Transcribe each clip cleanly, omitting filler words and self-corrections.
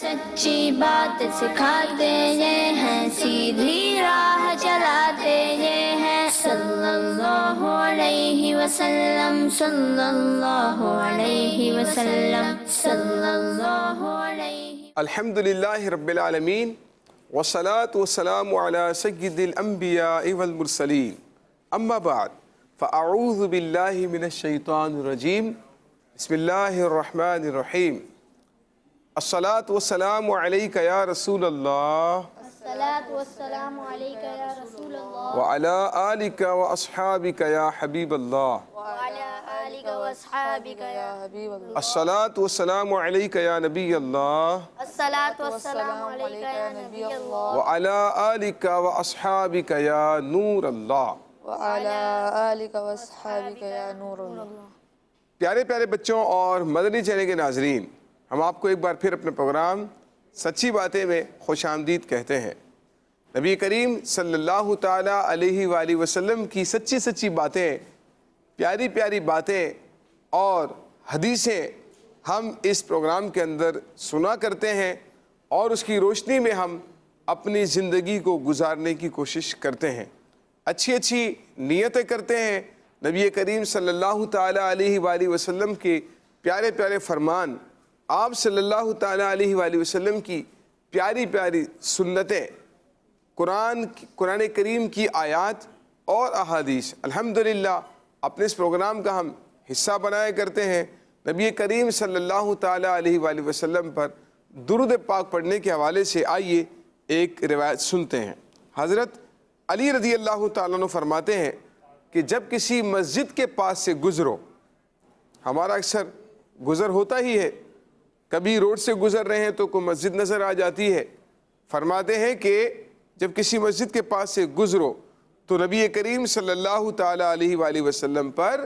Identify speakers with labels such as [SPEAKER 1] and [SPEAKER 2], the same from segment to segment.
[SPEAKER 1] सच्ची बात सिखाते ये हैं, सीधी राह चलाते ये हैं। सल्लल्लाहु अलैहि वसल्लम, सल्लल्लाहु अलैहि वसल्लम, सल्लल्लाहु अलैहि।
[SPEAKER 2] अल्हम्दुलिल्लाहि रब्बिल आलमीन वस्सलातु वस्सलामु अला सय्यिदिल अंबिया'i वल मुरसलीन, अम्मा बाद फ़अऊज़ु बिल्लाहि मिनश शैतानिर रजीम, बिस्मिल्लाहिर रहमानिर रहीम। अस्सलातु वस्सलामु अलैका या रसूल अल्लाह
[SPEAKER 1] अस्सलातु वस्सलामु अलैका या रसूल अल्लाह
[SPEAKER 2] व अला आलिका व अस्हाबिका या हबीब अल्लाह।
[SPEAKER 1] व अला आलिका व अस्हाबिका या हबीब अल्लाह।
[SPEAKER 2] अस्सलातु वस्सलामु अलैका या नबी अल्लाह
[SPEAKER 1] अस्सलातु वस्सलामु अलैका या नबी अल्लाह
[SPEAKER 2] व अला आलिका व अस्हाबिका या नूर अल्लाह।
[SPEAKER 3] वअला आलिका वस्हाबिका या नूर अल्लाह।
[SPEAKER 2] प्यारे प्यारे बच्चों और मदनी चैनल के नाजरीन, हम आपको एक बार फिर अपने प्रोग्राम सच्ची बातें में खुश आमदीद कहते हैं। नबी करीम सल्लल्लाहु ताला अलैहि वाली वसल्लम की सच्ची सच्ची बातें, प्यारी प्यारी बातें और हदीसें हम इस प्रोग्राम के अंदर सुना करते हैं और उसकी रोशनी में हम अपनी ज़िंदगी को गुजारने की कोशिश करते हैं, अच्छी अच्छी नीयतें करते हैं। नबी करीम सल्लल्लाहु ताला अलैहि वाली वसल्लम के प्यारे प्यारे फरमान, आप सल्लल्लाहु ताला अलैहि वाली वसल्लम की प्यारी प्यारी सुन्नतें, कुरान करीम की आयात और अहादीस, अल्हम्दुलिल्लाह अपने इस प्रोग्राम का हम हिस्सा बनाया करते हैं। नबी करीम सल्लल्लाहु ताला अलैहि वाली वसल्लम पर दुरूद पाक पढ़ने के हवाले से आइए एक रिवायत सुनते हैं। हज़रत अली रज़ी अल्लाह ताला अन्हु फरमाते हैं कि जब किसी मस्जिद के पास से गुज़रो, हमारा अक्सर गुज़र होता ही है, कभी रोड से गुज़र रहे हैं तो कोई मस्जिद नज़र आ जाती है। फरमाते हैं कि जब किसी मस्जिद के पास से गुज़रो तो नबी करीम सल्लल्लाहु ताला अलैहि वाली वसल्लम पर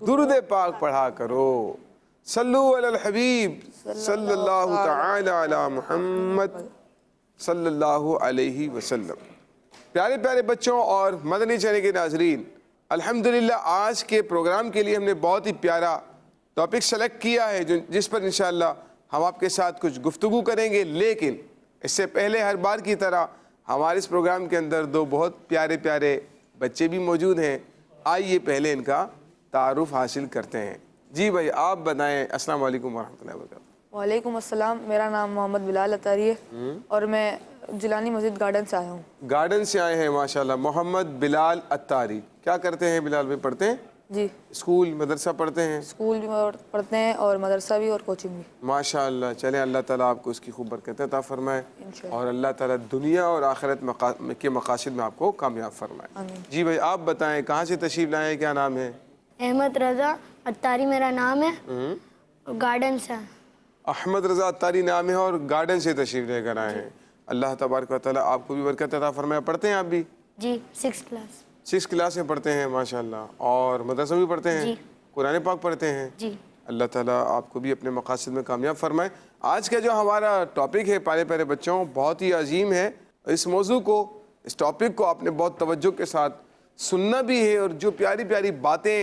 [SPEAKER 2] दुरूद पाक पढ़ा करो। सल्लु अलल हबीब सल्लल्लाहु ताला अला मुहम्मद सल्लल्लाहु अलैहि वसल्लम। प्यारे प्यारे बच्चों और मदनी चैनल के नाजरीन, अल्हम्दुलिल्लाह आज के प्रोग्राम के लिए हमने बहुत ही प्यारा टॉपिक सेलेक्ट किया है जिस पर इंशाअल्लाह हम आपके साथ कुछ गुफ्तगू करेंगे। लेकिन इससे पहले हर बार की तरह हमारे इस प्रोग्राम के अंदर दो बहुत प्यारे प्यारे बच्चे भी मौजूद हैं। आइए पहले इनका तारुफ हासिल करते हैं। जी भाई, आप बताएं। अस्सलाम वालेकुम वरहमतुल्लाहि वबरकातुहू।
[SPEAKER 3] वालेकुम अस्सलाम। मेरा नाम मोहम्मद बिलाल अतारी है और मैं जिलानी मस्जिद गार्डन से आया हूँ।
[SPEAKER 2] गार्डन से आए हैं, माशाल्लाह। मोहम्मद बिलाल अत्तारी, क्या करते हैं बिलाल भाई? पढ़ते हैं
[SPEAKER 3] जी,
[SPEAKER 2] स्कूल मदरसा पढ़ते हैं?
[SPEAKER 3] स्कूल भी पढ़ते हैं और मदरसा भी और कोचिंग भी।
[SPEAKER 2] माशाअल्लाह। चलें, अल्लाह ताला आपको उसकी खूब बरकत अता फरमाए और अल्लाह ताला दुनिया और आखिरत के मकासद में आपको कामयाब फरमाए।
[SPEAKER 3] आमीन।
[SPEAKER 2] जी भाई, आप बताएं कहाँ से तशरीफ़ लाए हैं, क्या नाम है?
[SPEAKER 1] अहमद रज़ा अत्तारी मेरा नाम है, गार्डन से।
[SPEAKER 2] अहमद रज़ा अत्तारी नाम है और गार्डन से तशरीफ़ लेकर आए हैं। अल्लाह तबारक व तआला आपको भी बरकत अता फरमाए। पढ़ते हैं आप भी?
[SPEAKER 1] जी, 6th क्लास।
[SPEAKER 2] 6th क्लास में पढ़ते हैं, माशाअल्लाह। और मदरसा भी पढ़ते हैं?
[SPEAKER 1] जी।
[SPEAKER 2] कुरान पाक पढ़ते हैं?
[SPEAKER 1] जी।
[SPEAKER 2] अल्लाह ताला आपको भी अपने मकासद में कामयाब फरमाए। आज का जो हमारा टॉपिक है प्यारे प्यारे बच्चों, बहुत ही अजीम है। इस मौजू को, इस टॉपिक को आपने बहुत तवज्जो के साथ सुनना भी है और जो प्यारी प्यारी बातें,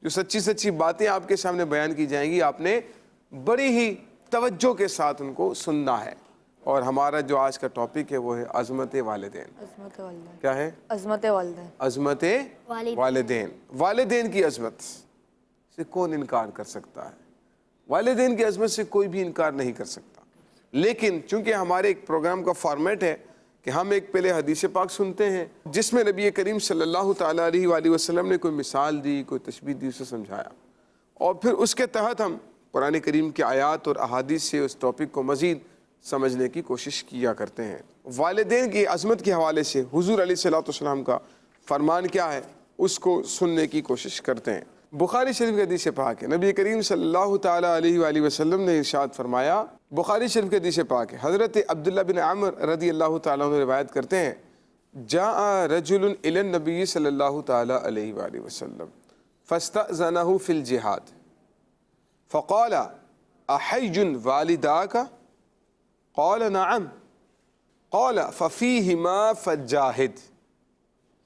[SPEAKER 2] जो सच्ची सच्ची बातें आपके सामने बयान की जाएंगी, आपने बड़ी ही तवज्जो के साथ उनको सुनना है। और हमारा जो आज का टॉपिक है वो है अज़मत वालिदैन।
[SPEAKER 3] अज़मत वालिदैन।
[SPEAKER 2] क्या है?
[SPEAKER 3] अज़मत वालिदैन।
[SPEAKER 2] अज़मत वालिदैन। वालिदैन की अज़मत से कौन इनकार कर सकता है? वालिदैन की अज़मत से कोई भी इनकार नहीं कर सकता। लेकिन चूंकि हमारे एक प्रोग्राम का फॉर्मेट है कि हम एक पहले हदीस पाक सुनते हैं जिसमें नबी करीम सल्लल्लाहु ताला अलैहि वसल्लम ने कोई मिसाल दी, कोई तशबीह दी, उसे समझाया, और फिर उसके तहत हम कुरान करीम की आयात और अहादीस से उस टॉपिक को मज़ीद समझने की कोशिश किया करते हैं। वालिदैन की अज़मत के हवाले से हुज़ूर अलैहिस्सलातु वस्सलाम का फरमान क्या है, उसको सुनने की कोशिश करते हैं। बुखारी शरीफ की हदीस पाक है, नबी करीम सल्लल्लाहु ताला अलैहि वसल्लम ने इरशाद फरमाया, बुखारी शरीफ की हदीस पाक है, हज़रत अब्दुल्लाह बिन अमर रज़ी अल्लाह ताला अन्हु रिवायत करते हैं, जाअ रजुलुन इलन नबी सल्लल्लाहु ताला अलैहि वसल्लम फस्तअज़नहु फिल जिहाद फ़क़ाल अहय्युन वालिदाका क़ाल नअम क़ाल फ़फ़ीहिमा फ़जाहिद।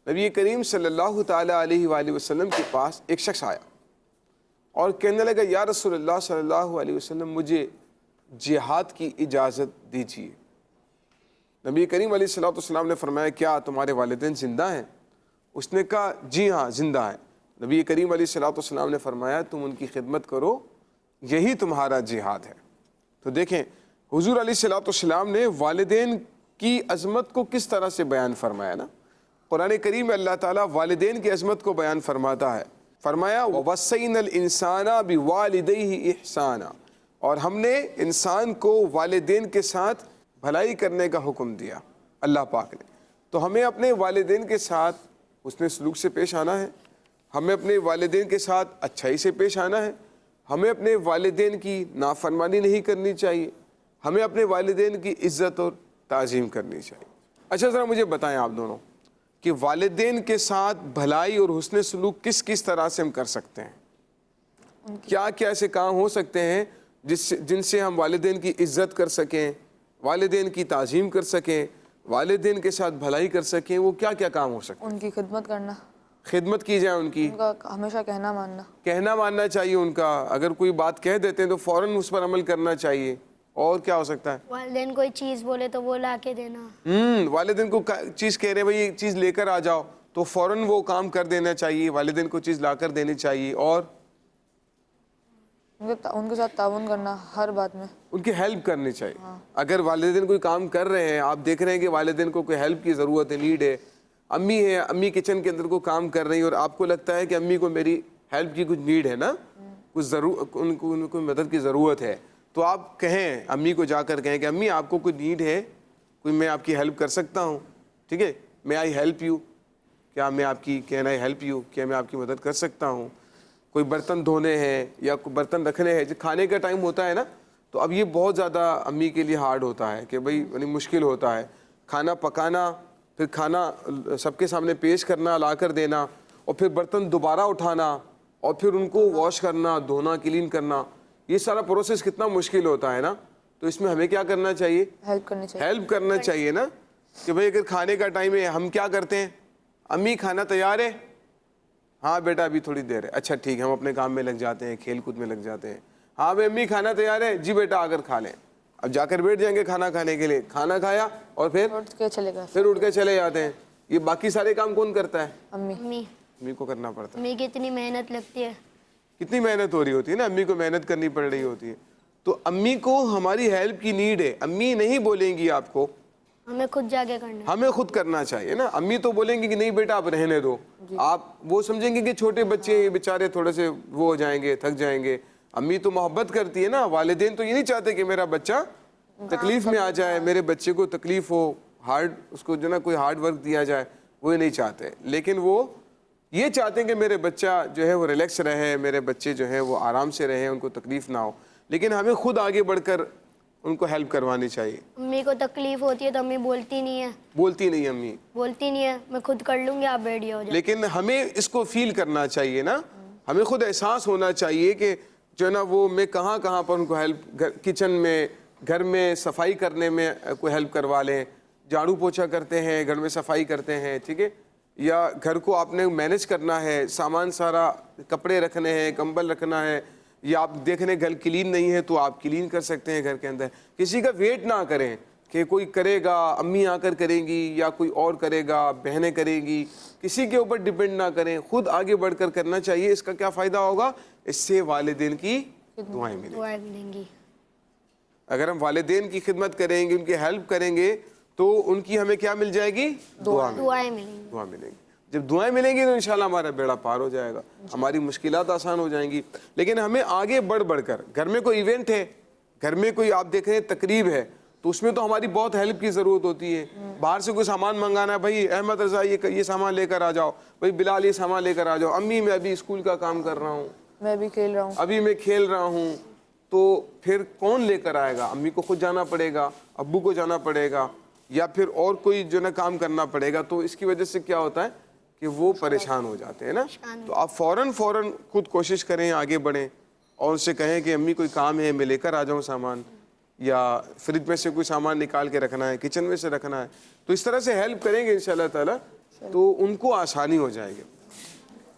[SPEAKER 2] नबी करीम सल्लल्लाहु ताला अलैहि वसल्लम के पास एक शख्स आया और कहने लगा, या रसूलल्लाह सल्लल्लाहु अलैहि वसल्लम, मुझे जिहाद की इजाज़त दीजिए। नबी करीम अलैहिस्सलाम ने फरमाया क्या तुम्हारे वालिदैन ज़िंदा हैं? उसने कहा जी हाँ ज़िंदा है। नबी करीम अलैहिस्सलाम ने फरमाया तुम उनकी खिदमत करो, यही तुम्हारा जिहाद है। तो देखें हुजूर अलैहिस्सलाम ने वालिदैन की अज़मत को किस तरह से बयान फरमाया ना। कुरान करीम में अल्लाह ताला वालिदैन की अज़मत को बयान फरमाता है, फरमाया ववस्सैनल इंसाना बिवालिदैहि इहसाना, और हमने इंसान को वालिदैन के साथ भलाई करने का हुक्म दिया अल्लाह पाक ने। तो हमें अपने वालिदैन के साथ उसने सलूक से पेश आना है, हमें अपने वालिदैन के साथ अच्छाई से पेश आना है, हमें अपने वालिदैन की नाफरमानी नहीं करनी चाहिए, हमें अपने वालिदैन की इज़्ज़त और ताज़ीम करनी चाहिए। अच्छा ज़रा मुझे बताएं आप दोनों कि वालिदैन के साथ भलाई और हुस्न सलूक किस किस तरह से हम कर सकते हैं? क्या क्या ऐसे काम हो सकते हैं जिनसे हम वालिदैन की इज़्ज़त कर सकें, वालिदैन की ताज़ीम कर सकें, वालिदैन के साथ भलाई कर सकें? वो क्या क्या काम हो सकते हैं?
[SPEAKER 3] उनकी खिदमत करना,
[SPEAKER 2] खिदमत की जाए उनकी,
[SPEAKER 3] उनका हमेशा कहना मानना।
[SPEAKER 2] कहना मानना चाहिए उनका, अगर कोई बात कह देते हैं तो फ़ौरन उस पर अमल करना चाहिए। और क्या हो सकता है?
[SPEAKER 1] वालिदैन कोई चीज़ बोले तो वो ला के देना।
[SPEAKER 2] वालिदैन को चीज़ कह रहे हैं भाई ये चीज़ लेकर आ जाओ तो फ़ौरन वो काम कर देना चाहिए, वालिदैन को चीज़ ला कर देनी चाहिए। और
[SPEAKER 3] उनके साथ ताउन करना हर बात में,
[SPEAKER 2] उनकी हेल्प करनी चाहिए। अगर वालिदैन कोई काम कर रहे हैं, आप देख रहे हैं कि वालिदैन को कोई हेल्प की ज़रूरत है, नीड है, अम्मी है, अम्मी किचन के अंदर को काम कर रही है और आपको लगता है कि अम्मी को मेरी हेल्प की कुछ नीड है ना, कुछ उनको मदद की ज़रूरत है, तो आप कहें, अम्मी को जाकर कहें कि अम्मी आपको कोई नीड है, कोई मैं आपकी हेल्प कर सकता हूँ, ठीक है, मैं आई हेल्प यू, क्या मैं आपकी, कैन आई हेल्प यू, क्या मैं आपकी मदद कर सकता हूँ? कोई बर्तन धोने हैं या कोई बर्तन रखने हैं, जब खाने का टाइम होता है ना, तो अब ये बहुत ज़्यादा अम्मी के लिए हार्ड होता है कि भाई यानी मुश्किल होता है खाना पकाना, फिर खाना सबके सामने पेश करना, ला कर देना, और फिर बर्तन दोबारा उठाना और फिर उनको वॉश करना, धोना, क्लीन करना, ये सारा प्रोसेस कितना मुश्किल होता है ना। तो इसमें हमें क्या करना चाहिए?
[SPEAKER 3] हेल्प करनी चाहिए।
[SPEAKER 2] हेल्प करना चाहिए ना, कि भाई अगर खाने का टाइम है हम क्या करते हैं, अम्मी खाना तैयार है, हाँ बेटा अभी थोड़ी देर है, अच्छा ठीक है, हम अपने काम में लग जाते हैं, खेल कूद में लग जाते हैं। हाँ भाई अम्मी खाना तैयार है, जी बेटा आकर खा लें। अब जाकर बैठ जाएंगे खाना खाने के लिए, खाना खाया और फिर
[SPEAKER 3] उठ के चले गए,
[SPEAKER 2] फिर उठ के चले जाते हैं। ये बाकी सारे काम कौन करता है?
[SPEAKER 3] अम्मी।
[SPEAKER 2] अम्मी को करना पड़ता है।
[SPEAKER 1] अम्मी की इतनी मेहनत लगती है,
[SPEAKER 2] कितनी मेहनत हो रही होती है ना, अम्मी को मेहनत करनी पड़ रही होती है। तो अम्मी को हमारी हेल्प की नीड है, अम्मी नहीं बोलेंगी आपको,
[SPEAKER 1] हमें खुद जाके करना है।
[SPEAKER 2] हमें खुद करना चाहिए ना। अम्मी तो बोलेंगे कि नहीं बेटा आप रहने दो, आप वो समझेंगे कि छोटे बच्चे बेचारे थोड़े से वो हो जाएंगे, थक जाएंगे। अम्मी तो मोहब्बत करती है ना, वालिदैन तो ये नहीं चाहते कि मेरा बच्चा तकलीफ में आ जाए, मेरे बच्चे को तकलीफ हो, हार्ड उसको जो ना कोई हार्ड वर्क दिया जाए, वो ये नहीं चाहते। लेकिन वो ये चाहते हैं कि मेरे बच्चा जो है वो रिलैक्स रहे, मेरे बच्चे जो है वो आराम से रहें, उनको तकलीफ ना हो। लेकिन हमें खुद आगे बढ़कर उनको हेल्प करवानी चाहिए।
[SPEAKER 1] अम्मी को तकलीफ होती है तो अम्मी बोलती नहीं है,
[SPEAKER 2] बोलती नहीं अम्मी,
[SPEAKER 1] बोलती नहीं है, मैं खुद कर लूँगी, आप बैठ जाओ।
[SPEAKER 2] लेकिन हमें इसको फील करना चाहिए ना, हमें खुद एहसास होना चाहिए कि जो है ना वो मैं कहाँ कहाँ पर उनको हेल्प, किचन में, घर में सफाई करने में कोई हेल्प करवा लें, झाड़ू पोछा करते हैं, घर में सफाई करते हैं, ठीक है, या घर को आपने मैनेज करना है, सामान सारा, कपड़े रखने हैं, कंबल रखना है, या आप देख रहे घर क्लीन नहीं है तो आप क्लीन कर सकते हैं घर के अंदर। किसी का वेट ना करें कि कोई करेगा, अम्मी आकर करेंगी या कोई और करेगा, बहनें करेंगी, किसी के ऊपर डिपेंड ना करें, खुद आगे बढ़कर करना चाहिए। इसका क्या फ़ायदा होगा? इससे वालिदैन की दुआएं मिलेंगी। अगर हम वालिदैन की खिदमत करेंगे, उनकी हेल्प करेंगे, तो उनकी हमें क्या मिल जाएगी?
[SPEAKER 1] दुआएं मिलेंगी।
[SPEAKER 2] दुआ मिलेंगी। जब दुआएं मिलेंगी तो इंशाल्लाह हमारा बेड़ा पार हो जाएगा, हमारी मुश्किलात आसान हो जाएंगी। लेकिन हमें आगे बढ़ बढ़कर, घर में कोई इवेंट है, घर में कोई आप देख रहे हैं तकरीब है, तो उसमें तो हमारी बहुत हेल्प की ज़रूरत होती है। बाहर से कोई सामान मंगाना है, भाई अहमद रज़ा ये सामान लेकर आ जाओ, भाई बिलाल ये सामान लेकर आ जाओ, अम्मी मैं अभी स्कूल का काम कर रहा हूँ,
[SPEAKER 3] मैं भी खेल रहा हूँ,
[SPEAKER 2] अभी मैं खेल रहा हूँ, तो फिर कौन लेकर आएगा? अम्मी को खुद जाना पड़ेगा, अब्बू को जाना पड़ेगा, या फिर और कोई जो ना काम करना पड़ेगा। तो इसकी वजह से क्या होता है कि वो परेशान हो जाते हैं ना। तो आप फ़ौरन खुद कोशिश करें, आगे बढ़ें और उनसे कहें कि अम्मी कोई काम है, मैं लेकर आ जाऊँ सामान, या फ्रिज में से कोई सामान निकाल के रखना है, किचन में से रखना है। तो इस तरह से हेल्प करेंगे इंशाल्लाह ताला, तो उनको आसानी हो जाएगी।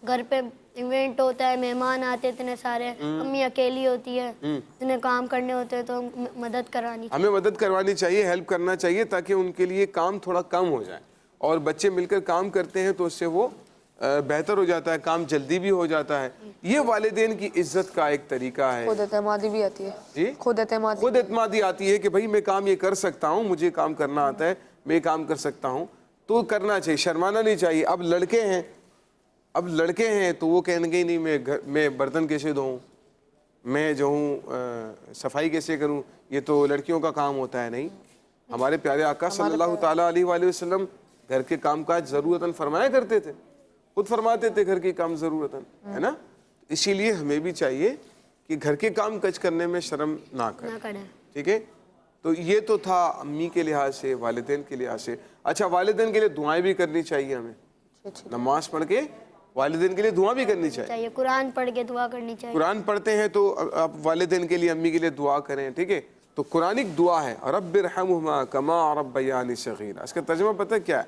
[SPEAKER 1] घर पे इवेंट होता है, मेहमान आते हैं इतने सारे, अम्मी अकेली होती है, इतने काम करने होते हैं तो मदद करानी
[SPEAKER 2] हमें मदद करवानी चाहिए, हेल्प करना चाहिए ताकि उनके लिए काम थोड़ा कम हो जाए। और बच्चे मिलकर काम करते हैं तो उससे वो बेहतर हो जाता है, काम जल्दी भी हो जाता है। ये वालिदैन की इज्जत का एक तरीका है।
[SPEAKER 3] खुद एतमादी भी आती है।
[SPEAKER 2] जी,
[SPEAKER 3] खुद एतमादी।
[SPEAKER 2] खुद एतमादी आती है कि भाई मैं काम ये कर सकता हूँ, मुझे काम करना आता है, मैं काम कर सकता हूँ, तो करना चाहिए, शर्माना नहीं चाहिए। अब लड़के हैं तो वो कहेंगे नहीं मैं बर्तन कैसे धोऊं, मैं जो हूँ सफाई कैसे करूं, ये तो लड़कियों का काम होता है। नहीं, हमारे प्यारे आका सल्लल्लाहु ताला अलैहि वसल्लम घर के कामकाज ज़रूरतन फरमाया करते थे, खुद फरमाते थे घर के काम ज़रूरतन, है ना। इसीलिए हमें भी चाहिए कि घर के काम काज करने में शर्म ना करें। ठीक है, तो ये तो था अम्मी के लिहाज से, वालिदैन के लिहाज से। अच्छा, वालिदैन के लिए दुआएं भी करनी चाहिए हमें, नमाज पढ़ के वालिदैन के लिए दुआ भी करनी चाहिए,
[SPEAKER 1] कुरान पढ़ के दुआ करनी चाहिए।
[SPEAKER 2] कुरान पढ़ते हैं तो आप वालिदैन के लिए, अम्मी के लिए दुआ करें। ठीक है, तो कुरानिक दुआ है रब्बिरहमुहुमा कमा रब्बयानी सगीरा। इसका तर्जुमा पता क्या है?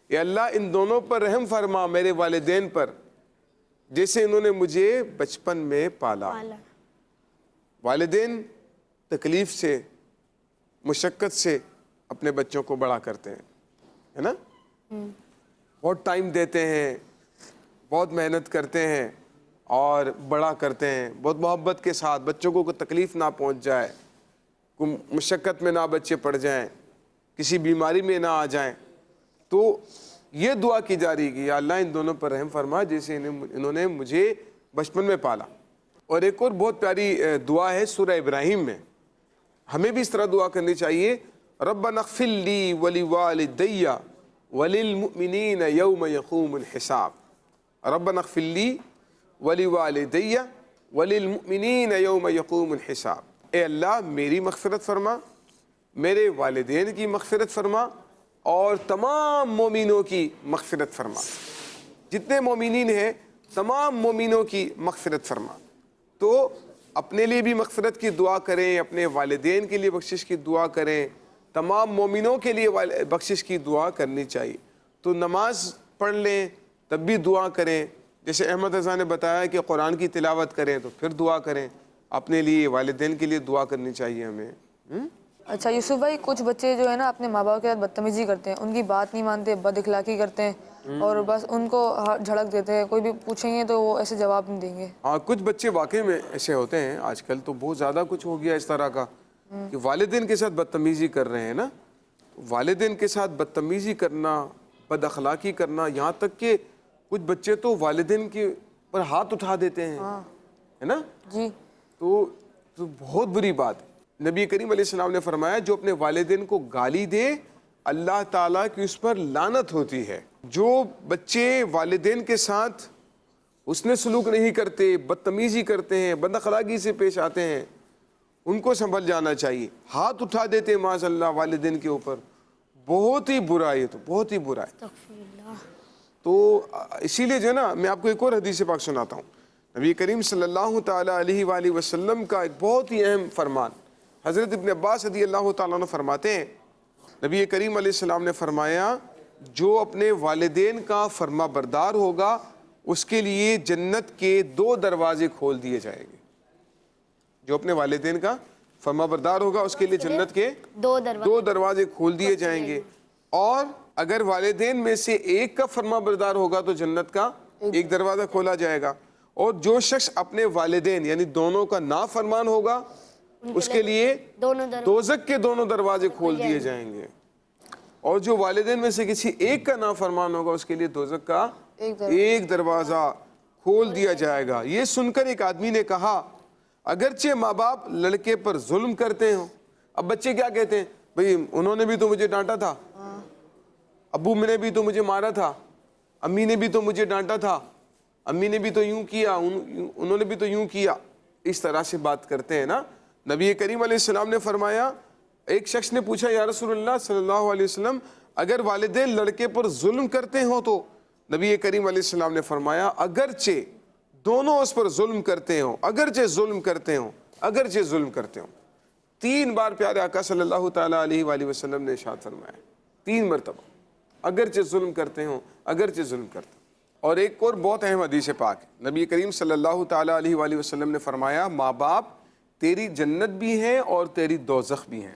[SPEAKER 2] ये अल्लाह इन दोनों पर रहम फरमा, मेरे वालिदैन पर, जैसे इन्होंने मुझे बचपन में पाला। वालिदैन तकलीफ से, मुशक्क़त से अपने बच्चों को बड़ा करते हैं, है ना। बहुत टाइम देते हैं, बहुत मेहनत करते हैं और बड़ा करते हैं, बहुत मोहब्बत के साथ, बच्चों को कोई तकलीफ़ ना पहुंच जाए, कोई मुशक्क़त में ना बच्चे पड़ जाएं, किसी बीमारी में ना आ जाएं। तो ये दुआ की जा रही कि या अल्लाह इन दोनों पर रहम फरमा, जैसे इन्होंने मुझे बचपन में पाला। और एक और बहुत प्यारी दुआ है सूरह इब्राहिम में, हमें भी इस तरह दुआ करनी चाहिए, रब्बना इग़फ़िर ली वलिवालिदैया वलिल मुमिनीन यौम यक़ूमुल हिसाब। रब्बना इग़फ़िर ली वलिवालिदैया वलिल मुमिनीन यौम यक़ूमुल हिसाब। ए अल्लाह मेरी मग़फ़िरत फरमा, मेरे वालिदैन की मग़फ़िरत फरमा और तमाम मोमिनों की मग़फ़िरत फरमा। जितने मोमिनीन हैं तमाम मोमिनों की मग़फ़िरत फरमा। तो अपने लिए भी मग़फ़िरत की दुआ करें, अपने वालिदैन के लिए बख्शिश की दुआ करें, तमाम मोमिनों के लिए बख्शिश की दुआ करनी चाहिए। तो नमाज पढ़ लें तब भी दुआ करें, जैसे अहमद रज़ा ने बताया कि कुरान की तिलावत करें तो फिर दुआ करें, अपने लिए वालिदैन के लिए दुआ करनी चाहिए हमें।
[SPEAKER 3] अच्छा यूसुफ भाई, कुछ बच्चे जो है ना अपने माँ बाप के साथ बदतमीजी करते हैं, उनकी बात नहीं मानते, बद इखलाकी करते हैं और बस उनको झड़क देते हैं, कोई भी पूछेंगे तो वो ऐसे जवाब नहीं देंगे।
[SPEAKER 2] हाँ, कुछ बच्चे वाकई में ऐसे होते हैं, आजकल तो बहुत ज़्यादा कुछ हो गया इस तरह का कि वालिदैन के साथ बदतमीज़ी कर रहे हैं ना। वालिदैन के साथ बदतमीज़ी करना, बद अखलाकी करना, यहाँ तक कि कुछ बच्चे तो वालिदैन के पर हाथ उठा देते हैं, है ना
[SPEAKER 3] जी।
[SPEAKER 2] तो बहुत बुरी बात है। नबी करीम अलैहिस्सलाम ने फरमाया जो अपने वालिदैन को गाली दे अल्लाह ताला की उस पर लानत होती है। जो बच्चे वालिदैन के साथ उसने सलूक नहीं करते, बदतमीज़ी करते हैं, बदअखलाकी से पेश आते हैं, उनको संभल जाना चाहिए। हाथ उठा देते हैं माज़अल्लाह वालिदैन के ऊपर, बहुत ही बुरा है, तो बहुत ही बुरा है। तो इसीलिए जो है ना, मैं आपको एक और हदीस पाक सुनाता हूँ। नबी करीम सल्लल्लाहु ताला अलैहि वसल्लम का एक बहुत ही अहम फरमान, हज़रत इब्न अब्बास रज़ियल्लाहु ताला अन्हु फरमाते हैं, नबी करीम अलैहिस्सलाम ने फरमाया जो अपने वालिदैन का फरमा बरदार होगा उसके लिए जन्नत के 2 दरवाजे खोल दिए जाएंगे। जो अपने वालिदैन का फरमा बरदार होगा उसके लिए जन्नत के 2 दरवाजे खोल दिए जाएंगे। और अगर वालिदैन में से एक का फरमा बरदार होगा तो जन्नत का 1 दरवाज़ा खोला जाएगा। और जो शख्स अपने वालिदैन यानी दोनों का नाफरमान होगा उसके लिए दोज़ख के दोनों दरवाजे खोल दिए जाएंगे। और जो वालिदैन में से किसी एक का नाफरमान होगा उसके लिए दोज़ख का 1 दरवाज़ा खोल दिया जाएगा। ये सुनकर एक आदमी ने कहा अगरचे माँ बाप लड़के पर जुल्म करते हो। अब बच्चे क्या कहते हैं, भाई उन्होंने भी तो मुझे डांटा था, अब्बू ने भी तो मुझे मारा था, अम्मी ने भी तो मुझे डांटा था, अम्मी ने भी तो यूं किया, उन्होंने भी तो यूं किया। इस तरह से बात करते हैं ना। नबी करीम अलैहिस्सलाम ने फरमाया, एक शख्स ने पूछा या रसूलुल्लाह सल्लल्लाहु अलैहि वसल्लम अगर वालिदैन लड़के पर जुल्म करते हो तो? नबी करीम अलैहिस्सलाम ने फरमाया अगरचे दोनों उस पर जुल्म करते हो, अगरचे जुल्म करते हो, अगरचे जुल्म करते हो। 3 बार प्यारे आका सल्लल्लाहु ताला अलैहि वसल्लम ने इरशाद फरमाया, 3 मरतबा, अगरचे जुल्म करते हो, अगरचे जुल्म करते हो। اور ایک اور بہت اہم حدیث پاک نبی کریم صلی اللہ تعالیٰ علیہ وآلہ وسلم نے فرمایا ماں باپ تیری جنت بھی ہیں اور تیری دوزخ بھی ہیں.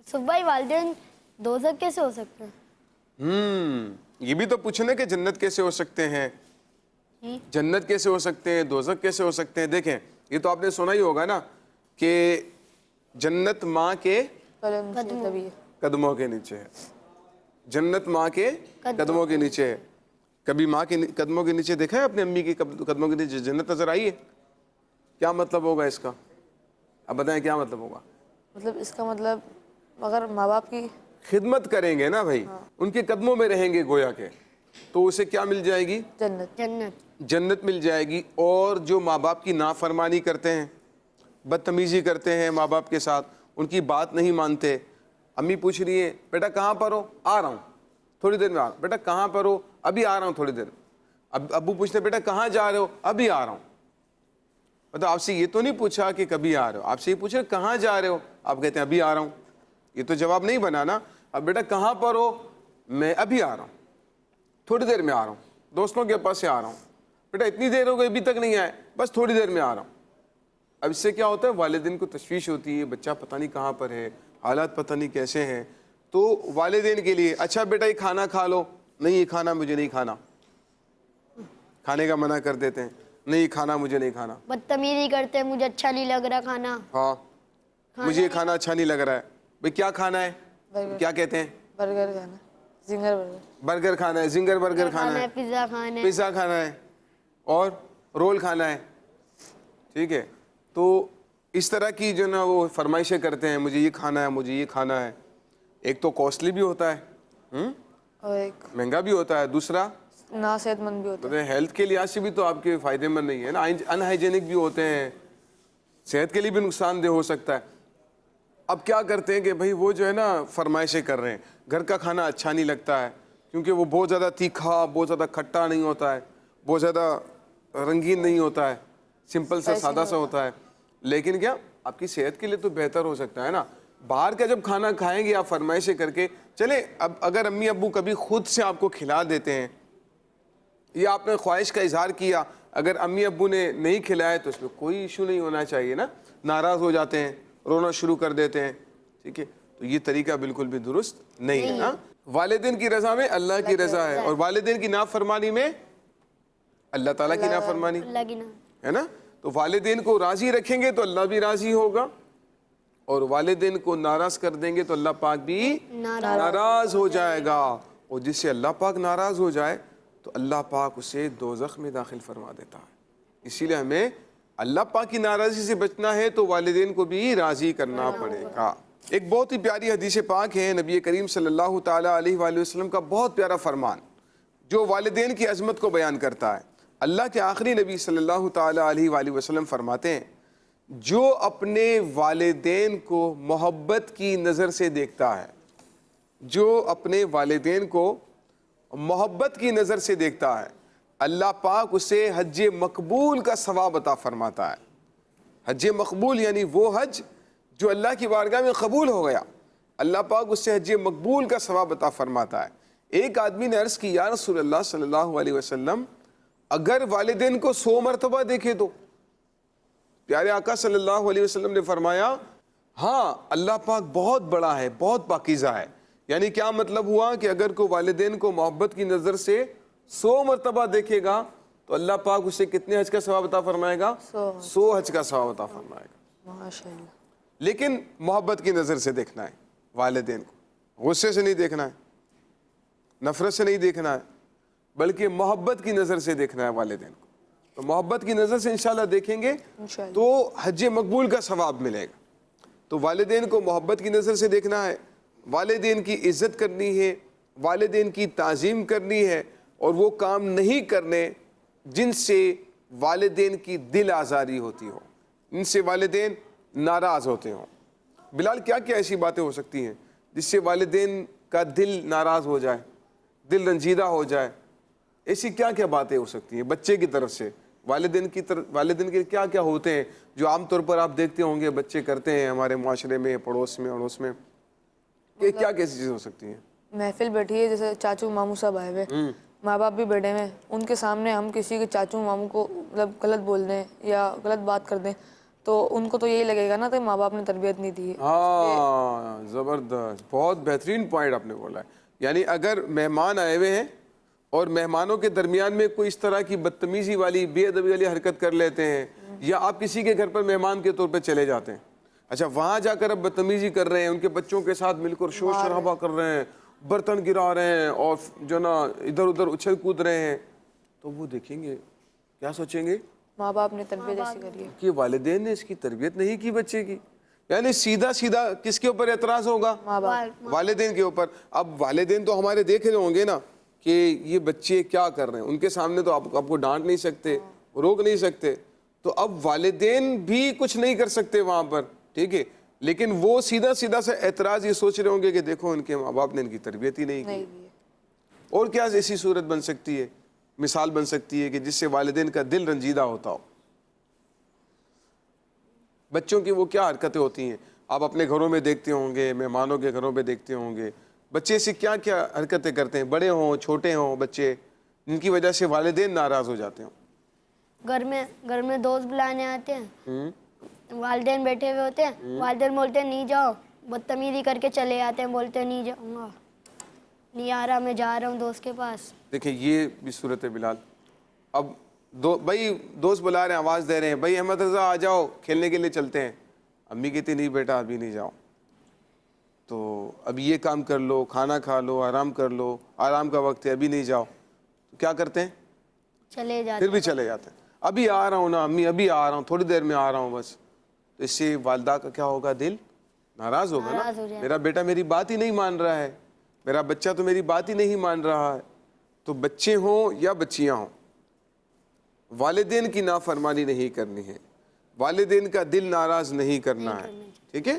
[SPEAKER 1] صبح بھائی والدین دوزخ کیسے ہو سکتے ہیں؟
[SPEAKER 2] یہ بھی تو پوچھنے کہ جنت کیسے ہو سکتے ہیں, جنت کیسے ہو سکتے ہیں, دوزخ کیسے ہو سکتے ہیں. دیکھیں یہ تو آپ نے سنا ہی ہوگا نا کہ جنت ماں کے قدموں کے نیچے ہے, جنت ماں کے قدموں کے نیچے ہے. کبھی ماں کے قدموں کے نیچے دیکھا ہے اپنے امی کے قدموں کے نیچے جنت نظر آئی ہے؟ کیا مطلب ہوگا اس کا؟ اب بتائیں کیا مطلب ہوگا؟
[SPEAKER 3] مطلب اس کا مطلب اگر ماں باپ کی
[SPEAKER 2] خدمت کریں گے نا بھائی, ان کے قدموں میں رہیں گے گویا کے, تو اسے کیا مل جائے گی؟ جنت مل جائے گی. اور جو ماں باپ کی نافرمانی کرتے ہیں, بدتمیزی کرتے ہیں ماں باپ کے ساتھ, ان کی بات نہیں مانتے. امی پوچھ رہی ہیں بیٹا کہاں پر ہو؟ آ رہا ہوں تھوڑی دیر میں. بیٹا کہاں پر ہو؟ ابھی آ رہا ہوں تھوڑی دیر. ابو پوچھتے بیٹا کہاں جا رہے ہو؟ ابھی آ رہا ہوں. مطلب آپ سے یہ تو نہیں پوچھا کہ کبھی آ رہے ہو, آپ سے یہ پوچھا کہاں جا رہے ہو, آپ کہتے ہیں ابھی آ رہا ہوں. یہ تو جواب نہیں بنا نا. اب بیٹا کہاں پر ہو؟ میں ابھی آ رہا ہوں, تھوڑی دیر میں آ رہا ہوں, دوستوں کے پاس سے آ رہا ہوں. بیٹا اتنی دیر ہو گئی ابھی تک نہیں آئے؟ بس تھوڑی دیر میں آ رہا ہوں. اب اس سے کیا ہوتا ہے, والدین کو تشویش ہوتی ہے, بچہ پتہ نہیں کہاں پر ہے, حالات پتہ نہیں کیسے ہیں. تو والدین کے لیے اچھا بیٹا یہ کھانا کھا لو, نہیں یہ کھانا مجھے نہیں کھانا, کھانے کا منع کر دیتے ہیں, نہیں یہ کھانا مجھے نہیں کھانا.
[SPEAKER 1] بدتمیزی کرتے ہیں, مجھے اچھا نہیں لگ رہا کھانا.
[SPEAKER 2] ہاں مجھے یہ کھانا اچھا نہیں لگ رہا ہے. بھئی کیا کھانا ہے؟ کیا کہتے ہیں؟
[SPEAKER 3] برگر کھانا, زنگر
[SPEAKER 2] برگر کھانا ہے, زنگر برگر کھانا ہے,
[SPEAKER 1] پیزا کھانا ہے,
[SPEAKER 2] پیزا کھانا ہے, اور رول کھانا ہے. ٹھیک ہے, تو اس طرح کی جو نا وہ فرمائشیں کرتے ہیں, مجھے یہ کھانا ہے, مجھے یہ کھانا ہے. ایک تو کوسٹلی بھی ہوتا ہے,
[SPEAKER 3] اور ایک
[SPEAKER 2] مہنگا بھی ہوتا ہے, دوسرا
[SPEAKER 3] نا صحت مند بھی ہوتا ہے.
[SPEAKER 2] ہیلتھ کے لحاظ سے بھی تو آپ کے فائدے مند نہیں ہے نا, ان ہائیجینک بھی ہوتے ہیں, صحت کے لیے بھی نقصان دہ ہو سکتا ہے. اب کیا کرتے ہیں کہ بھائی وہ جو ہے نا فرمائشیں کر رہے ہیں, گھر کا کھانا اچھا نہیں لگتا ہے کیونکہ وہ بہت زیادہ تیکھا, بہت زیادہ کھٹا نہیں ہوتا ہے, بہت زیادہ رنگین نہیں ہوتا ہے, سمپل سا سادہ سا ہوتا ہے. لیکن کیا آپ کی صحت کے لیے تو بہتر ہو سکتا ہے نا. باہر کا جب کھانا کھائیں گے آپ فرمائشیں کر کے, چلیں اب اگر امی ابو کبھی خود سے آپ کو کھلا دیتے ہیں یا آپ نے خواہش کا اظہار کیا, اگر امی ابو نے نہیں کھلائے تو اس میں کوئی ایشو نہیں ہونا چاہیے نا. ناراض ہو جاتے ہیں, رونا شروع کر دیتے ہیں, ٹھیک ہے, تو یہ طریقہ بالکل بھی درست نہیں ہے نا. والدین کی رضا میں اللہ کی رضا ہے, اور والدین کی نافرمانی میں اللہ تعالیٰ کی نافرمانی ہے نا. تو والدین کو راضی رکھیں گے تو اللہ بھی راضی ہوگا, اور والدین کو ناراض کر دیں گے تو اللہ پاک بھی ناراض ہو جائے گا. اور جس سے اللہ پاک ناراض ہو جائے تو اللہ پاک اسے دوزخ میں داخل فرما دیتا ہے. اسی لیے ہمیں اللہ پاک کی ناراضی سے بچنا ہے تو والدین کو بھی راضی کرنا پڑے گا. ایک بہت ہی پیاری حدیث پاک ہے نبی کریم صلی اللہ تعالیٰ علیہ وآلہ وسلم کا, بہت پیارا فرمان جو والدین کی عظمت کو بیان کرتا ہے. اللہ کے آخری نبی صلی اللہ تعالیٰ علیہ وآلہ وسلم فرماتے ہیں, جو اپنے والدین کو محبت کی نظر سے دیکھتا ہے, جو اپنے والدین کو محبت کی نظر سے دیکھتا ہے, اللہ پاک اسے حج مقبول کا ثواب عطا فرماتا ہے. حج مقبول یعنی وہ حج جو اللہ کی بارگاہ میں قبول ہو گیا, اللہ پاک اس سے حج مقبول کا ثواب عطا فرماتا ہے. ایک آدمی نے عرض کی یا رسول اللہ صلی اللہ علیہ وسلم, اگر والدین کو 100 مرتبہ دیکھے تو؟ پیارے آقا صلی اللہ علیہ وسلم نے فرمایا ہاں اللہ پاک بہت بڑا ہے, بہت پاکیزہ ہے. یعنی کیا مطلب ہوا کہ اگر کوئی والدین کو محبت کی نظر سے 100 مرتبہ دیکھے گا تو اللہ پاک اسے کتنے حج کا ثواب عطا فرمائے گا؟ 100 حج کا ثواب عطا فرمائے گا.
[SPEAKER 3] ماشاءاللہ.
[SPEAKER 2] لیکن محبت کی نظر سے دیکھنا ہے والدین کو, غصے سے نہیں دیکھنا ہے, نفرت سے نہیں دیکھنا ہے, بلکہ محبت کی نظر سے دیکھنا ہے والدین کو. تو محبت کی نظر سے انشاءاللہ دیکھیں گے تو حج مقبول کا ثواب ملے گا. تو والدین کو محبت کی نظر سے دیکھنا ہے, والدین کی عزت کرنی ہے, والدین کی تعظیم کرنی ہے, اور وہ کام نہیں کرنے جن سے والدین کی دل آزاری ہوتی ہو, ان سے والدین ناراض ہوتے ہوں. بلال کیا کیا ایسی باتیں ہو سکتی ہیں جس سے والدین کا دل ناراض ہو جائے, دل رنجیدہ ہو جائے؟ ایسی کیا کیا باتیں ہو سکتی ہیں بچے کی طرف سے والدین کے کیا کیا ہوتے ہیں جو عام طور پر آپ دیکھتے ہوں گے بچے کرتے ہیں ہمارے معاشرے میں, پڑوس میں, اڑوس میں؟ کہ کیا کیسی چیز ہو سکتی ہیں؟
[SPEAKER 3] محفل بیٹھی ہے, جیسے چاچو ماموں صاحب آئے ہوئے, ماں باپ بھی بیٹھے ہوئے ہیں, ان کے سامنے ہم کسی کے چاچو ماموں کو مطلب غلط بول دیں یا غلط بات کر دیں تو ان کو تو یہی لگے گا نا کہ ماں باپ نے تربیت نہیں دی ہے.
[SPEAKER 2] ہاں زبردست, بہت بہترین پوائنٹ آپ نے بولا ہے. یعنی اگر مہمان آئے ہوئے ہیں اور مہمانوں کے درمیان میں کوئی اس طرح کی بدتمیزی والی بے ادبی والی حرکت کر لیتے ہیں, یا آپ کسی کے گھر پر مہمان کے طور پہ چلے جاتے ہیں, اچھا وہاں جا کر اب بدتمیزی کر رہے ہیں, ان کے بچوں کے ساتھ مل کر شور شرابہ کر رہے ہیں, برتن گرا رہے ہیں اور جو نا ادھر ادھر اچھل کود رہے ہیں, تو وہ دیکھیں گے کیا سوچیں گے,
[SPEAKER 3] ماں باپ نے تربیت ایسی کری ہے
[SPEAKER 2] کہ والدین نے اس کی تربیت نہیں کی بچے کی. یعنی سیدھا سیدھا کس کے اوپر اعتراض ہوگا؟
[SPEAKER 3] ماں باپ.
[SPEAKER 2] والدین کے اوپر. اب والدین تو ہمارے دیکھ رہے ہوں گے نا کہ یہ بچے کیا کر رہے ہیں, ان کے سامنے تو آپ کو ڈانٹ نہیں سکتے, روک نہیں سکتے, تو اب والدین بھی کچھ نہیں کر سکتے وہاں پر, ٹھیک ہے, لیکن وہ سیدھا سیدھا سے اعتراض یہ سوچ رہے ہوں گے کہ دیکھو ان کے ماں باپ نے ان کی تربیت ہی نہیں کی. اور کیا ایسی صورت بن سکتی ہے, مثال بن سکتی ہے کہ جس سے والدین کا دل رنجیدہ ہوتا ہو. بچوں کی وہ کیا حرکتیں ہوتی ہیں, آپ اپنے گھروں میں دیکھتے ہوں گے, مہمانوں کے گھروں میں دیکھتے ہوں گے, بچے سے کیا کیا حرکتیں کرتے ہیں, بڑے ہوں چھوٹے ہوں بچے, جن کی وجہ سے والدین ناراض ہو جاتے ہوں.
[SPEAKER 1] گھر میں دوست بلانے آتے ہیں, والدین بیٹھے ہوئے ہوتے ہیں, والدین بولتے ہیں نہیں جاؤ, بدتمیزی کر کے چلے آتے ہیں, بولتے ہیں نہیں جاؤں گا, نہیں آ رہا, میں جا رہا ہوں دوست کے پاس.
[SPEAKER 2] دیکھیں یہ بھی صورت ہے بلال. اب بھائی دوست بلا رہے ہیں, آواز دے رہے ہیں, بھائی احمد رضا آ جاؤ کھیلنے کے لیے چلتے ہیں, امی کہتی نہیں بیٹا ابھی نہیں جاؤ, تو اب یہ کام کر لو, کھانا کھا لو, آرام کر لو, آرام کا وقت ہے ابھی نہیں جاؤ, تو کیا کرتے ہیں,
[SPEAKER 1] چلے جاتے
[SPEAKER 2] پھر بھی چلے جاتے ہیں. ابھی آ رہا ہوں نا امی, ابھی آ رہا ہوں, تھوڑی دیر میں آ رہا ہوں بس. تو اس سے والدہ کا کیا ہوگا, دل ناراض ہوگا نا, میرا بیٹا میری بات ہی نہیں مان رہا ہے, میرا بچہ تو میری بات ہی نہیں مان رہا ہے. تو بچے ہوں یا بچیاں ہوں, والدین کی نافرمانی نہیں کرنی ہے, والدین کا دل ناراض نہیں کرنا ہے, ٹھیک ہے,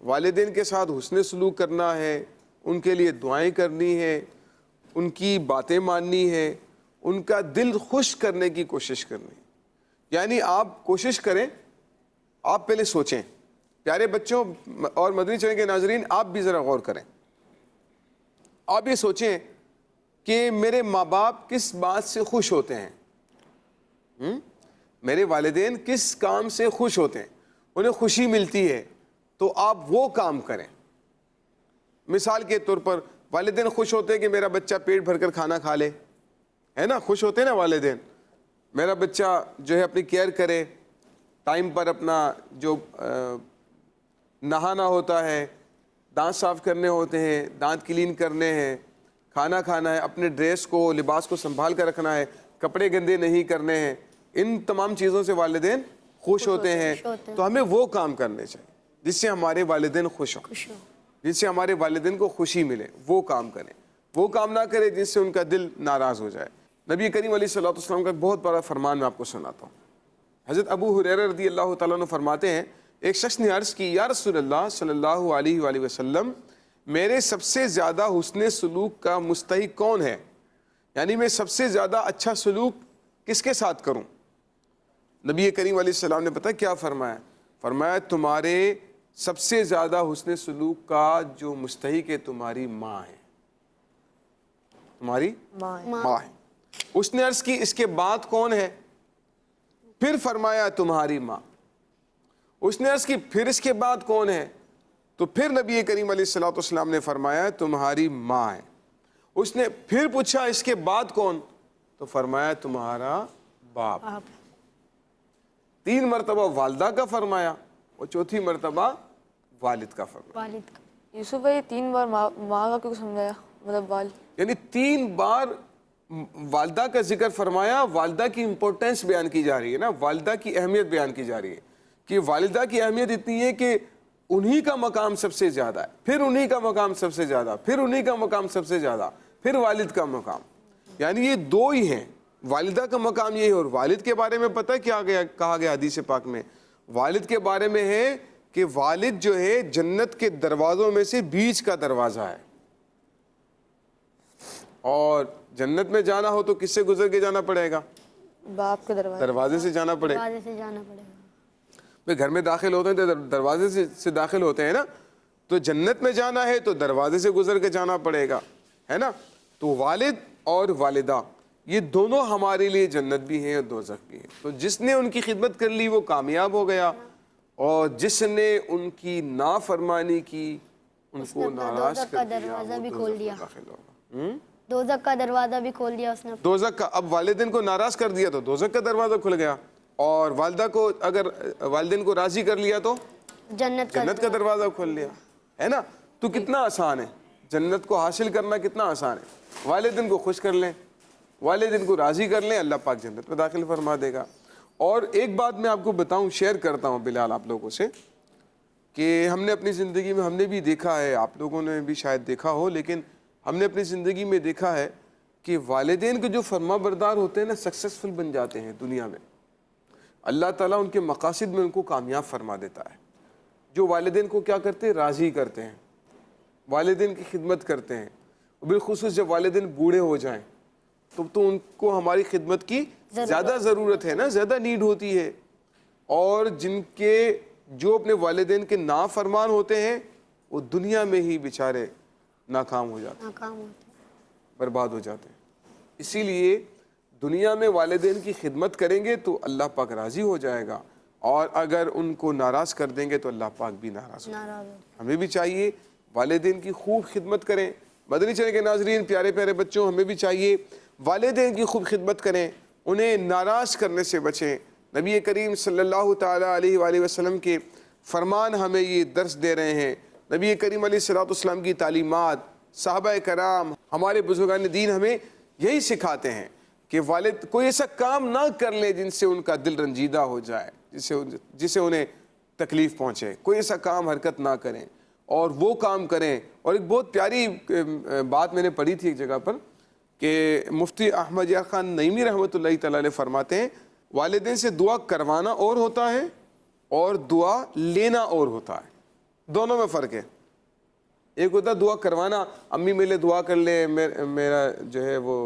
[SPEAKER 2] والدین کے ساتھ حسن سلوک کرنا ہے, ان کے لیے دعائیں کرنی ہے, ان کی باتیں ماننی ہے, ان کا دل خوش کرنے کی کوشش کرنی. یعنی آپ کوشش کریں, آپ پہلے سوچیں, پیارے بچوں اور مدنی چینل کے ناظرین آپ بھی ذرا غور کریں, آپ یہ سوچیں کہ میرے ماں باپ کس بات سے خوش ہوتے ہیں, میرے والدین کس کام سے خوش ہوتے ہیں, انہیں خوشی ملتی ہے تو آپ وہ کام کریں. مثال کے طور پر والدین خوش ہوتے ہیں کہ میرا بچہ پیٹ بھر کر کھانا کھا لے, ہے نا, خوش ہوتے ہیں نا والدین, میرا بچہ جو ہے اپنی کیئر کرے, ٹائم پر اپنا جو نہانا ہوتا ہے, دانت صاف کرنے ہوتے ہیں, دانت کلین کرنے ہیں, کھانا کھانا ہے, اپنے ڈریس کو لباس کو سنبھال کر رکھنا ہے, کپڑے گندے نہیں کرنے ہیں, ان تمام چیزوں سے والدین خوش ہوتے ہیں. تو ہمیں وہ کام کرنے چاہیے جس سے ہمارے والدین خوش ہوں, جس سے ہمارے والدین کو خوشی ملے, وہ کام کریں. وہ کام نہ کرے جس سے ان کا دل ناراض ہو جائے. نبی کریم علیہ الصلوۃ والسلام کا ایک بہت بڑا فرمان میں آپ کو سناتا ہوں. حضرت ابو ہریرہ رضی اللہ تعالیٰ عنہ فرماتے ہیں, ایک شخص نے عرض کی, یا رسول اللہ صلی اللہ علیہ وآلہ وسلم, میرے سب سے زیادہ حسن سلوک کا مستحق کون ہے, یعنی میں سب سے زیادہ اچھا سلوک کس کے ساتھ کروں. نبی کریم علیہ السلام نے پتہ کیا فرمایا, فرمایا تمہارے سب سے زیادہ حسن سلوک کا جو مستحق ہے تمہاری ماں ہے, تمہاری ماں ہے. اس نے عرض کی اس کے بعد کون ہے, پھر فرمایا تمہاری ماں. اس نے عرض کی پھر اس کے بعد کون ہے, تو پھر نبی کریم علیہ الصلوۃ والسلام نے فرمایا تمہاری ماں ہے. اس نے پھر پوچھا اس کے بعد کون, تو فرمایا تمہارا باپ. 3 مرتبہ والدہ کا فرمایا اور 4تھی مرتبہ والد کا فرمایا.
[SPEAKER 3] یوسف بھائی 3 بار ماں کا کیوں سمجھایا, مطلب
[SPEAKER 2] یعنی 3 بار والدہ کا ذکر فرمایا, والدہ کی امپورٹنس بیان کی جا رہی ہے نا, والدہ کی اہمیت بیان کی جا رہی ہے کہ والدہ کی اہمیت اتنی ہے کہ انہی کا مقام سب سے زیادہ ہے, پھر انہی کا مقام سب سے زیادہ, پھر انہی کا مقام سب سے زیادہ, پھر والد کا مقام. یعنی یہ 2 ہی ہیں, والدہ کا مقام یہی ہے. اور والد کے بارے میں پتہ کیا کہا گیا حدیث پاک میں, والد کے بارے میں ہے کہ والد جو ہے جنت کے دروازوں میں سے بیچ کا دروازہ ہے, اور جنت میں جانا ہو تو کس سے گزر کے جانا پڑے گا,
[SPEAKER 3] باپ کے
[SPEAKER 2] دروازے سے جانا پڑے گا. بھئی گھر میں داخل ہوتے ہیں تو دروازے سے داخل ہوتے ہیں نا, تو جنت میں جانا ہے تو دروازے سے گزر کے جانا پڑے گا, ہے نا. تو والد اور والدہ یہ دونوں ہمارے لیے جنت بھی ہیں اور دوزخ بھی ہیں. تو جس نے ان کی خدمت کر لی وہ کامیاب ہو گیا, اور جس نے ان کی نافرمانی کی ان کو ناراض
[SPEAKER 1] دوزخ
[SPEAKER 2] کر
[SPEAKER 1] کا
[SPEAKER 2] دیا
[SPEAKER 1] دروازہ
[SPEAKER 2] وہ
[SPEAKER 1] بھی
[SPEAKER 2] دوزخ
[SPEAKER 1] کھول
[SPEAKER 2] میں
[SPEAKER 1] دیا.
[SPEAKER 2] داخل ہوگا.
[SPEAKER 1] دوزخ کا دروازہ بھی کھول دیا اس نے.
[SPEAKER 2] دوزخ کا, اب والدین کو ناراض کر دیا تو دوزخ کا دروازہ کھل گیا, اور والدہ کو اگر والدین کو راضی کر لیا تو
[SPEAKER 1] جنت
[SPEAKER 2] کا دروازہ کھول لیا, ہے نا. تو کتنا آسان ہے جنت کو حاصل کرنا, کتنا آسان ہے. والدین کو خوش کر لیں, والدین کو راضی کر لیں, اللہ پاک جنت میں داخل فرما دے گا. اور ایک بات میں آپ کو بتاؤں, شیئر کرتا ہوں بلال آپ لوگوں سے, کہ ہم نے اپنی زندگی میں ہم نے بھی دیکھا ہے, آپ لوگوں نے بھی شاید دیکھا ہو, لیکن ہم نے اپنی زندگی میں دیکھا ہے کہ والدین کے جو فرما بردار ہوتے ہیں نا سکسیسفل بن جاتے ہیں دنیا میں. اللہ تعالیٰ ان کے مقاصد میں ان کو کامیاب فرما دیتا ہے. جو والدین کو کیا کرتے ہیں, راضی کرتے ہیں, والدین کی خدمت کرتے ہیں. بالخصوص جب والدین بوڑھے ہو جائیں تو ان کو ہماری خدمت کی زیادہ ضرورت ہے نا, زیادہ نیڈ ہوتی ہے. اور جن کے جو اپنے والدین کے نافرمان ہوتے ہیں وہ دنیا میں ہی بیچارے ناکام ہو جاتے ہیں, برباد ہو جاتے ہیں. اسی لیے دنیا میں والدین کی خدمت کریں گے تو اللہ پاک راضی ہو جائے گا, اور اگر ان کو ناراض کر دیں گے تو اللہ پاک بھی ناراض ہو جائے گا. ہمیں بھی چاہیے والدین کی خوب خدمت کریں. مدنی چینل کے ناظرین, پیارے پیارے بچوں, ہمیں بھی چاہیے والدین کی خوب خدمت کریں, انہیں ناراض کرنے سے بچیں. نبی کریم صلی اللہ تعالیٰ علیہ وآلہ وسلم کے فرمان ہمیں یہ درس دے رہے ہیں. نبی کریم علیہ الصلوۃ والسلام کی تعلیمات, صحابہ کرام, ہمارے بزرگان دین ہمیں یہی سکھاتے ہیں کہ والد کوئی ایسا کام نہ کر لیں جن سے ان کا دل رنجیدہ ہو جائے, جسے انہیں تکلیف پہنچے. کوئی ایسا کام حرکت نہ کریں اور وہ کام کریں. اور ایک بہت پیاری بات میں نے پڑھی تھی ایک جگہ پر کہ مفتی احمد یار خان نعیمی رحمۃ اللہ تعالیٰ علیہ فرماتے ہیں والدین سے دعا کروانا اور ہوتا ہے اور دعا لینا اور ہوتا ہے, دونوں میں فرق ہے. ایک ہوتا ہے دعا کروانا, امی میرے لیے دعا کر لیں, میرا جو ہے وہ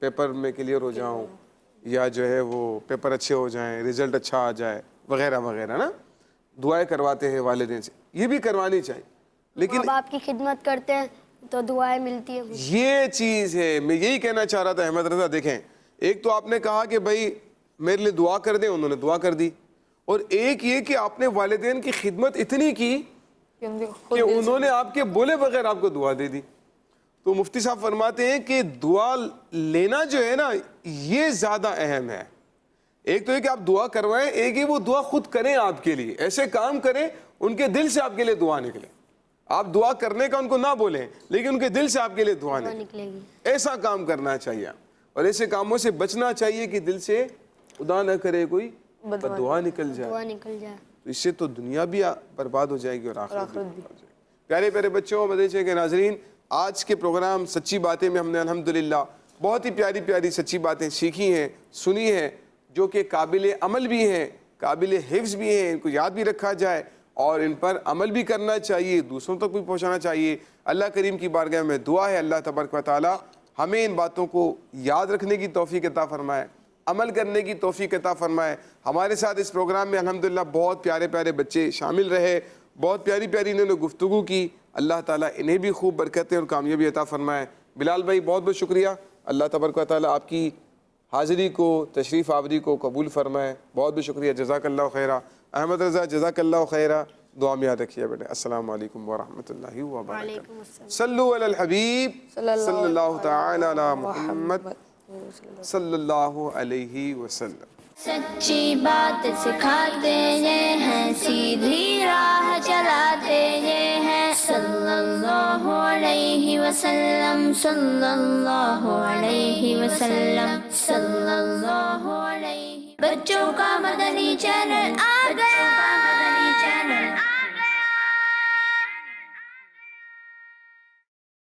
[SPEAKER 2] پیپر میں کلیئر ہو جاؤں, یا جو ہے وہ پیپر اچھے ہو جائیں, رزلٹ اچھا آ جائے, وغیرہ وغیرہ نا, دعائیں کرواتے ہیں والدین سے, یہ بھی کروانی چاہیے. لیکن
[SPEAKER 1] ماں باپ کی خدمت کرتے ہیں تو دعائیں ملتی ہیں.
[SPEAKER 2] یہ چیز ہے, میں یہی کہنا چاہ رہا تھا احمد رضا. دیکھیں, ایک تو آپ نے کہا کہ بھائی میرے لیے دعا کر دیں, انہوں نے دعا کر دی, اور ایک یہ کہ آپ نے والدین کی خدمت اتنی کی کہ انہوں نے آپ کے بولے بغیر آپ کو دعا دے دی. تو مفتی صاحب فرماتے ہیں کہ دعا لینا جو ہے نا یہ زیادہ اہم ہے. ایک تو یہ کہ آپ دعا کروائیں, ایک ہی وہ دعا خود کریں آپ کے لیے, ایسے کام کریں ان کے دل سے آپ کے لیے دعا نکلے. آپ دعا کرنے کا ان کو نہ بولیں, لیکن ان کے دل سے آپ کے لیے دعا نکلے گی. ایسا کام کرنا چاہیے, اور ایسے کاموں سے بچنا چاہیے کہ دل سے خدا نہ کرے کوئی دعا نکل جائے. تو اس سے تو دنیا بھی برباد ہو جائے گی اور آخرت بھی برباد ہو جائے گی. پیارے پیارے بچوں, مدنی چینل کے ناظرین, آج کے پروگرام سچی باتیں میں ہم نے الحمدللہ بہت ہی پیاری پیاری سچی باتیں سیکھی ہیں, سنی ہیں, جو کہ قابل عمل بھی ہیں, قابل حفظ بھی ہیں. ان کو یاد بھی رکھا جائے اور ان پر عمل بھی کرنا چاہیے, دوسروں تک بھی پہنچانا چاہیے. اللہ کریم کی بارگاہ میں دعا ہے اللہ تبارک و تعالی ہمیں ان باتوں کو یاد رکھنے کی توفیق عطا فرمائے, عمل کرنے کی توفیق عطا فرمائے. ہمارے ساتھ اس پروگرام میں الحمدللہ بہت پیارے پیارے بچے شامل رہے, بہت پیاری پیاری انہوں نے گفتگو کی. اللہ تعالیٰ انہیں بھی خوب برکتیں اور کامیابی عطا فرمائے. بلال بھائی بہت بہت شکریہ. اللہ تبارک و تعالیٰ آپ کی حاضری کو, تشریف آوری کو قبول فرمائے. بہت بہت شکریہ, جزاک اللہ خیرہ. احمد رضا جزاک اللہ خیرہ, دعا میں یاد رکھیے بیٹے. السلام علیکم ورحمۃ اللہ وبرکاتہ. صلو علی الحبیب صلی اللہ تعالی علی محمد صلی اللہ علیہ وسلم.
[SPEAKER 4] سچی بات سکھاتے یہ ہیں, سیدھی راہ چلاتے یہ ہیں. صلی اللہ علیہ وسلم, صلی اللہ علیہ وسلم, صلی اللہ علیہ. بچوں کا مدنی چینل